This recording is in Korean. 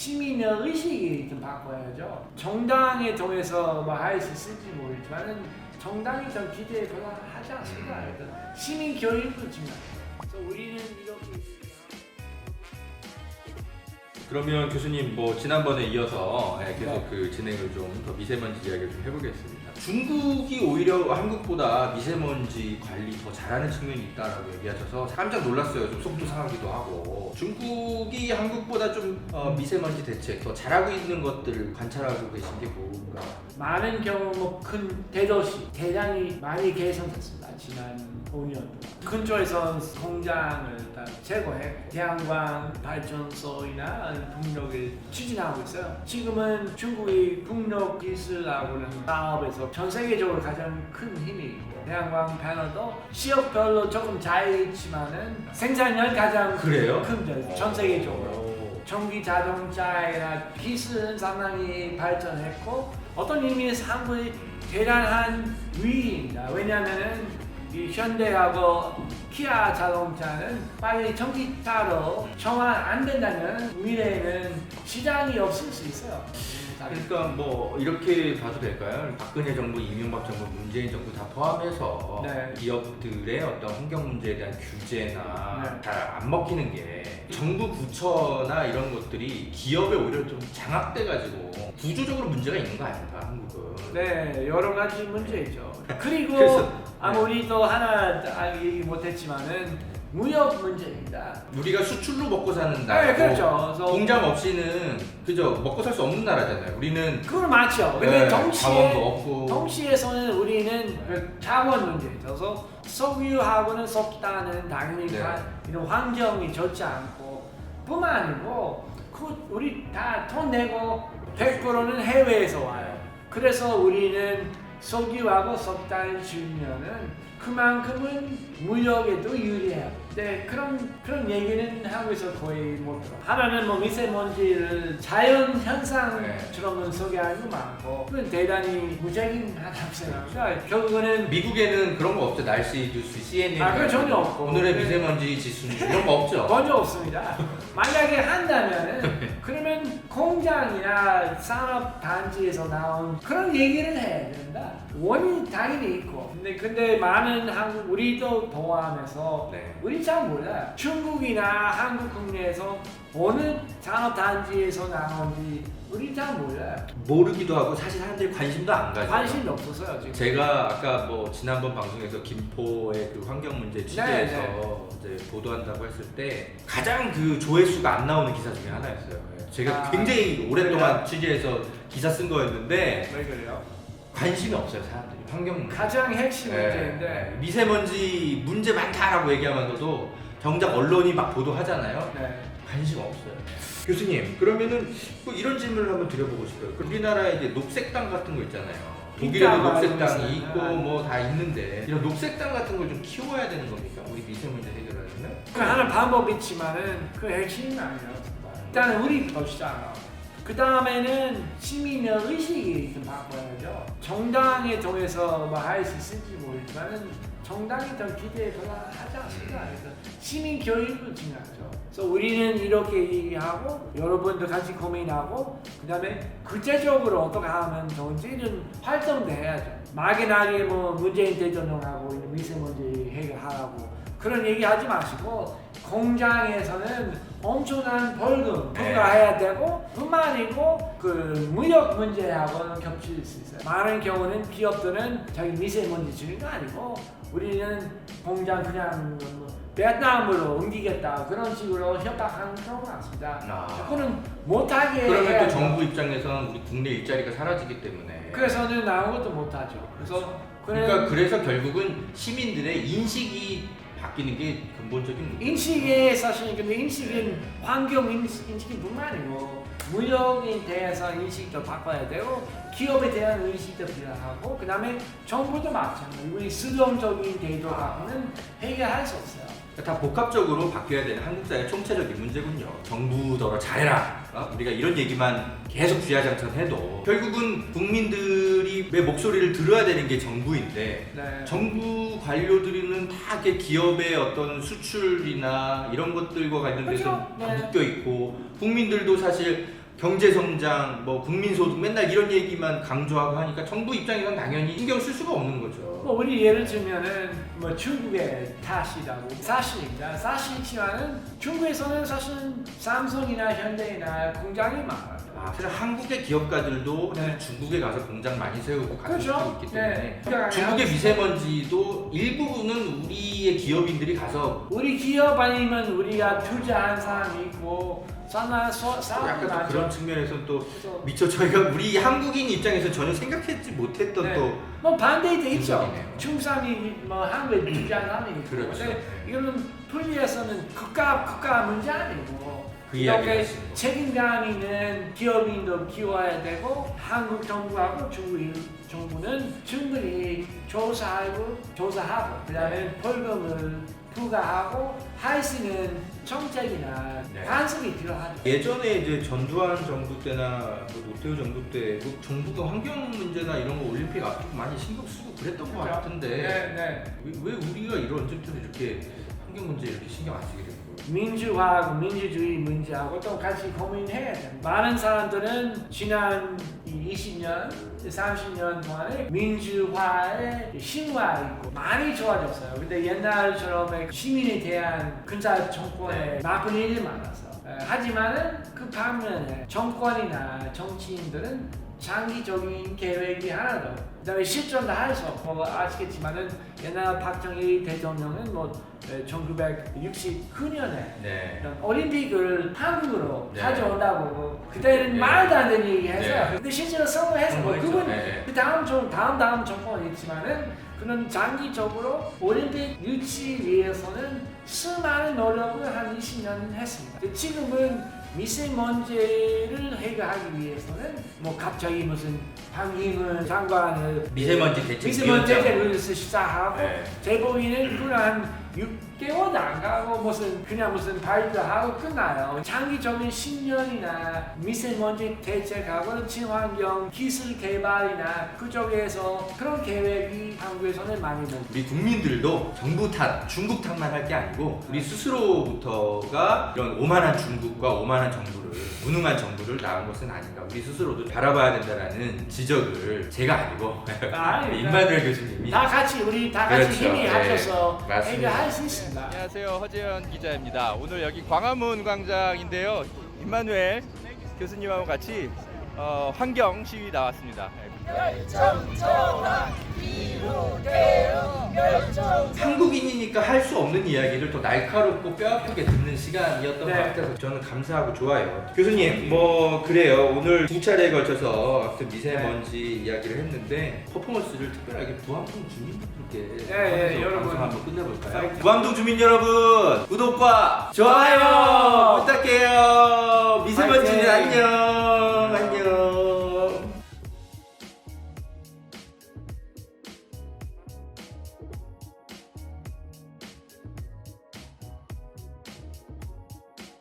시민의 의식이 좀 바꿔야죠. 정당에 통해서 뭐 할 수 있을지 모르지만은 정당이 좀 기대에 별로 하지 않습니다. 그래서 시민 교육도 중요해요. 그래서 우리는 이렇게 그러면 교수님 뭐 지난번에 이어서 계속 그 진행을 좀 더 미세먼지 이야기를 좀 해보겠습니다. 중국이 오히려 한국보다 미세먼지 관리 더 잘하는 측면이 있다라고 얘기하셔서 깜짝 놀랐어요. 좀 속도 상하기도 하고. 중국이 한국보다 좀 미세먼지 대책 더 잘하고 있는 것들을 관찰하고 계신 게 뭔가? 많은 경우 뭐 큰 대도시 대량이 많이 개선됐습니다. 지난 5년 동안 근처에서 공장을 다 제거해 태양광 발전소이나 풍력을 추진하고 있어요. 지금은 중국이 풍력 기술하고는 사업에서 전 세계적으로 가장 큰 힘이 있고 태양광 패널도 지역별로 조금 차이 있지만은 생산량 가장 그래요? 큰 전 세계적으로. 전기 자동차나 기술은 상당히 발전했고 어떤 의미에서 한국이 대단한 위기입니다. 왜냐하면은 이 현대하고 키아 자동차는 빨리 전기차로 정화 안 된다면 미래에는 시장이 없을 수 있어요. 그러니까 뭐 이렇게 봐도 될까요? 박근혜 정부, 이명박 정부, 문재인 정부 다 포함해서 네. 기업들의 어떤 환경 문제에 대한 규제나 네. 잘 안 먹히는 게 정부 부처나 이런 것들이 기업에 오히려 좀 장악돼가지고 구조적으로 문제가 있는 거 아닌가 한국은? 네, 여러 가지 문제 있죠. 그리고 그래서, 아무리 또 하나 얘기 못했지만은 무역 문제입니다. 우리가 수출로 먹고 사는 네, 나라고 그렇죠. 그래서 공장 없이는 그죠 먹고 살 수 없는 나라잖아요. 우리는 그건 맞죠. 근데 네, 동시에 자원도 없고 동시에서는 우리는 그 자원 문제 있어서 석유하고는 석탄은 당연히 네. 이런 환경이 좋지 않고 뿐만 아니고 우리 다 돈 내고 100%는 해외에서 와요. 그래서 우리는 석유하고 석탄을 주면은 그만큼은 무역에도 유리해요. 네, 그런 얘기는 한국에서 거의 못 들어. 하나는 뭐 미세먼지를 자연 현상처럼 소개하는 거 많고, 그건 대단히 무책임하다고 생각합니다. 결국은 미국에는 그런 거 없죠. 날씨 뉴스, CNN. 그건 전혀 없고. 오늘의 네. 미세먼지 지수 이런 거 없죠. 전혀 없습니다. 만약에 한다면 그러면 공장이나 산업 단지에서 나온 그런 얘기를 해야 된다. 원인이 당연히 있고. 근데 많은 한국 우리도 포함해서 네. 우리 잘 몰라요. 중국이나 한국 국내에서 어느 산업 단지에서 나온지 우리 잘 몰라요. 모르기도 하고 사실 사람들이 관심도 안 가죠. 관심이 없어서요 지금. 제가 아까 뭐 지난번 방송에서 김포의 그 환경 문제 취재해서 네, 이제 보도한다고 했을 때 가장 그 조회수가 안 나오는 기사 중에 하나였어요. 제가 아, 굉장히 오랫동안 그래요? 취재해서 기사 쓴 거였는데 왜 그래요? 관심이 없어요 사람들이 환경 문제. 가장 핵심 네. 문제인데. 미세먼지 문제 많다라고 얘기하면서도 정작 언론이 막 보도하잖아요. 네. 관심 없어요. 교수님, 그러면은 뭐 이런 질문을 한번 드려보고 싶어요. 우리나라에 이제 녹색당 같은 거 있잖아요. 독일에도 있다고 알고 녹색당이 있어요. 있고 뭐 다 있는데 이런 녹색당 같은 걸 좀 키워야 되는 겁니까? 우리 미세먼지 해결하려면? 그 하는 방법이 있지만은 그 핵심은 아니에요. 일단 우리 봅시다. 그 다음에는 시민의 의식이 좀 바꿔야죠. 정당에 통해서 뭐 할 수 있을지 모르지만은 정당이 좀 기대에 별로 하지 않습니다. 그래서 시민 교육도 중요하죠. 그래서 우리는 이렇게 얘기하고 여러분도 같이 고민하고 그 다음에 구체적으로 어떻게 하면 좋은지는 활동도 해야죠. 막연하게 뭐 문재인 대통령하고 미세먼지 해결하라고 그런 얘기 하지 마시고 공장에서는 엄청난 벌금 부과해야 되고 뿐만 아니고 그 무역 문제하고는 겹칠 수 있어요. 많은 경우는 기업들은 자기 미세먼지 주는 거 아니고 우리는 공장 그냥 뭐 베트남으로 옮기겠다 그런 식으로 협박하는 경우가 많습니다. 그거는 못하게 그러면 또 해야죠. 정부 입장에서는 우리 국내 일자리가 사라지기 때문에 그래서는 아무것도 못하죠. 그러니까 그래서 결국은 시민들의 인식이 바뀌는 게 근본적인 문제예요. 인식에 사실 근데 인식은 환경 인식뿐만 아니고 무역에 대해서 인식도 바꿔야 되고 기업에 대한 인식도 필요하고 그 다음에 정부도 마찬가지로 우리 수동적인 데이터 갖고는 해결할 수 없어요. 다 복합적으로 바뀌어야 되는 한국 사회의 총체적인 문제군요. 정부더러 잘해라. 우리가 이런 얘기만 계속 주야장천 해도 결국은 국민들이 왜 목소리를 들어야 되는 게 정부인데 네. 정부 관료들은 다 이렇게 기업의 어떤 수출이나 이런 것들과 관련돼서 그렇죠. 다 네. 묶여 있고 국민들도 사실 경제 성장, 뭐 국민 소득 맨날 이런 얘기만 강조하고 하니까 정부 입장에서는 당연히 신경 쓸 수가 없는 거죠. 뭐 우리 예를 들면은 뭐 중국의 탓이라고 사실입니다. 사실이지만은 중국에서는 사실은 삼성이나 현대나 공장이 많아요. 사실 한국의 기업가들도 네. 중국에 가서 공장 많이 세우고 가지고 그렇죠. 있기 때문에 네. 중국의 미세먼지도 일부분은 우리의 기업인들이 가서 우리 기업 아니면 우리가 투자한 사람이 있고 약간 또 그런 측면에서는 또 미처 저희가 우리 한국인 입장에서 전혀 생각했지 못했던 네. 또 뭐 반대도 있죠. 분석이네요. 중삼이 뭐 한국에 투자한 사람이 있고. 그렇죠. 근데 이거는 분리해서는 국가 문제 아니고. 그 이야기를 이렇게 하시는 거죠. 책임감 있는 기업인도 키워야 되고 한국 정부하고 중국 정부는 충분히 조사하고 그다음에 벌금을 부과하고 할 수 있는 정책이나 네. 관습이 필요하죠. 예전에 이제 전두환 정부 때나 그 노태우 정부 때 그 정부가 환경 문제나 이런 거 올림픽 앞두고 많이 신경 쓰고 그랬던 것 같은데 네. 왜 우리가 이런 언제부터 이렇게 환경 문제 이렇게 신경 안 쓰게 된 거예요? 민주화하고 민주주의 문제하고 또 같이 고민해야 돼. 많은 사람들은 지난 20년, 30년 동안에 민주화의 신화 있고 많이 좋아졌어요. 근데 옛날처럼 시민에 대한 군사 정권에 나쁜 일이 많았어. 하지만은 그 반면에 정권이나 정치인들은 장기적인 계획이 하나도 그다음에 실전도 해서 뭐 아시겠지만은 옛날 박정희 대통령은 뭐 1969년에 네. 올림픽을 한국으로 네. 가져온다고 그때는 네. 말도 안 되는 얘기 했어요. 네. 근데 실제로 성공해서 뭐 성공했죠. 그분 네. 그 다음 정권이 있지만은 그는 장기적으로 올림픽 유치 위해서는 수많은 노력을 한 20년 했습니다. 근데 지금은 미세먼지를 해결하기 위해서는 뭐 갑자기 무슨 방기문 장관을 미세먼지 대책 미세먼지 위원장. 대책을 시작하고 네. 재보기는 그냥 한 6개월도 안 가고 무슨 발표하고 끝나요. 장기적인 10년이나 미세먼지 대책하고 친환경 기술 개발이나 그쪽에서 그런 계획이 한국에서는 많이 못. 우리 국민들도 정부 탓, 중국 탓만 할 게 아니고 우리 스스로부터가 이런 오만한 중국과 오만한 정부를 무능한 정부를 낳은 것은 아닌가 우리 스스로도 바라봐야 된다라는 지적을 제가 아니고 임마누엘 교수님이 다 같이 우리 다 같이 그렇죠. 힘이 네. 합쳐서 맞습니다. 해결할 수 있습니다. 안녕하세요. 허재현 기자입니다. 오늘 여기 광화문 광장인데요. 임마누엘 교수님하고 같이 환경 시위 나왔습니다. 한국인이니까 할 수 없는 이야기를 더 날카롭고 뼈아프게 듣는 시간이었던 네. 것 같아서 저는 감사하고 좋아요. 교수님, 뭐 그래요. 오늘 두 차례에 걸쳐서 그 미세먼지 이야기를 했는데 퍼포먼스를 특별하게 부암동 주민분들께 하면서 여러분. 방송 한번 끝내볼까요? 파이팅. 부암동 주민 여러분, 구독과 좋아요 부탁해요. 미세먼지는 파이팅. 안녕.